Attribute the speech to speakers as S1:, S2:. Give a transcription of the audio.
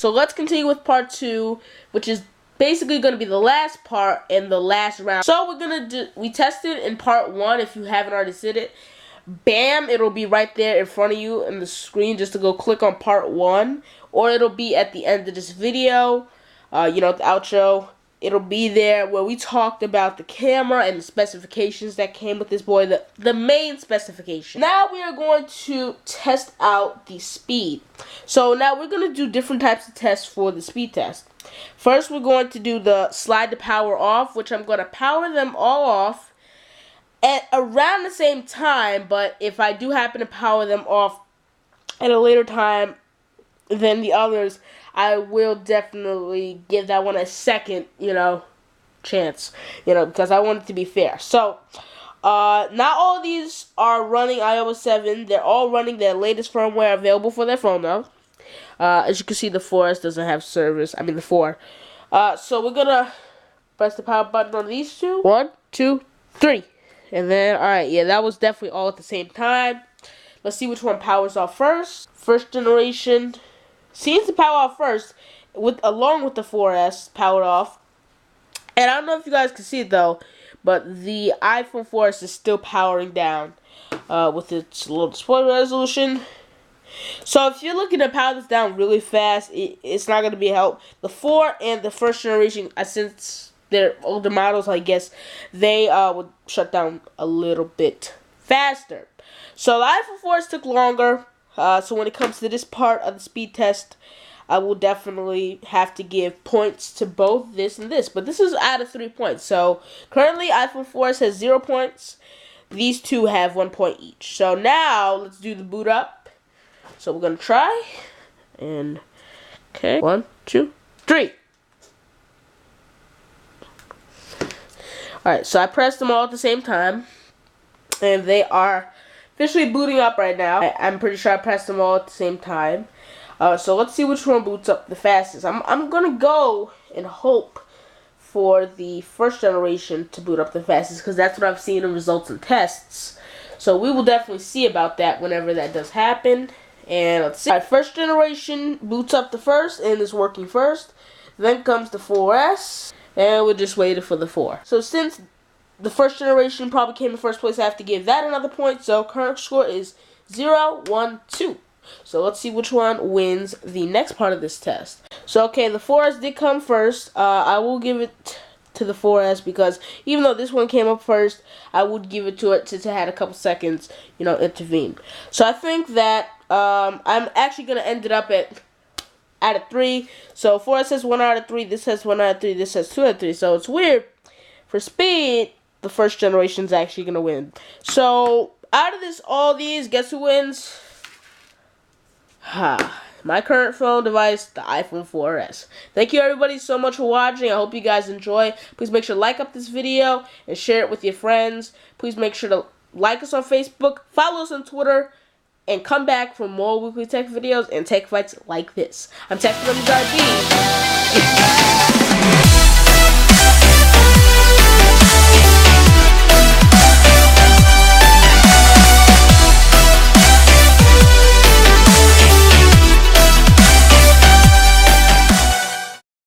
S1: So let's continue with part 2, which is basically going to be the last part and the last round. So we tested in part 1. If you haven't already seen it, bam, it'll be right there in front of you in the screen just to go click on part 1, or it'll be at the end of this video, the outro. It'll be there where we talked about the camera and the specifications that came with this boy, the main specification. Now we are going to test out the speed. So now we're going to do different types of tests for the speed test. First, we're going to do the slide the power off, which I'm going to power them all off at around the same time, but if I do happen to power them off at a later time than the others, I will definitely give that one a second, chance, because I want it to be fair. So, not all of these are running iOS 7. They're all running their latest firmware available for their phone, though. As you can see, the 4S doesn't have service. I mean, the 4. So, we're going to press the power button on these two. 1, 2, 3. And then, alright, yeah, that was definitely all at the same time. Let's see which one powers off first. First generation seems to power off first, along with the 4S powered off. And I don't know if you guys can see it though, but the iPhone 4S is still powering down with its low display resolution. So if you're looking to power this down really fast, it's not going to be a help. The 4 and the first generation, since they're older models, I guess, they would shut down a little bit faster. So the iPhone 4S took longer. So when it comes to this part of the speed test, I will definitely have to give points to both this and this. But this is out of 3 points. So currently iPhone 4S has 0 points. These two have 1 point each. So now let's do the boot up. So we're going to try. And, okay, 1, 2, 3. Alright, so I pressed them all at the same time. And they are officially booting up right now. I'm pretty sure I pressed them all at the same time. So let's see which one boots up the fastest. I'm gonna go and hope for the first generation to boot up the fastest, because that's what I've seen in results and tests. So we will definitely see about that whenever that does happen. And let's see. Alright, first generation boots up the first and is working first. Then comes the 4S, and we're just waiting for the 4. So since the first generation probably came in first place, I have to give that another point. So current score is 0, 1, 2. So let's see which one wins the next part of this test. So okay, the 4S did come first. I will give it to the 4S because even though this one came up first, I would give it to it since it had a couple seconds, intervene. So I think that I'm actually going to end it up at out of 3. So 4S has 1 out of 3, this has 1 out of 3, this has 2 out of 3. So it's weird. For speed, the first generation is actually going to win. So, out of all these, guess who wins? My current phone device, the iPhone 4S. Thank you everybody so much for watching. I hope you guys enjoy. Please make sure to like up this video and share it with your friends. Please make sure to like us on Facebook, follow us on Twitter, and come back for more weekly tech videos and tech fights like this. I'm TechFight.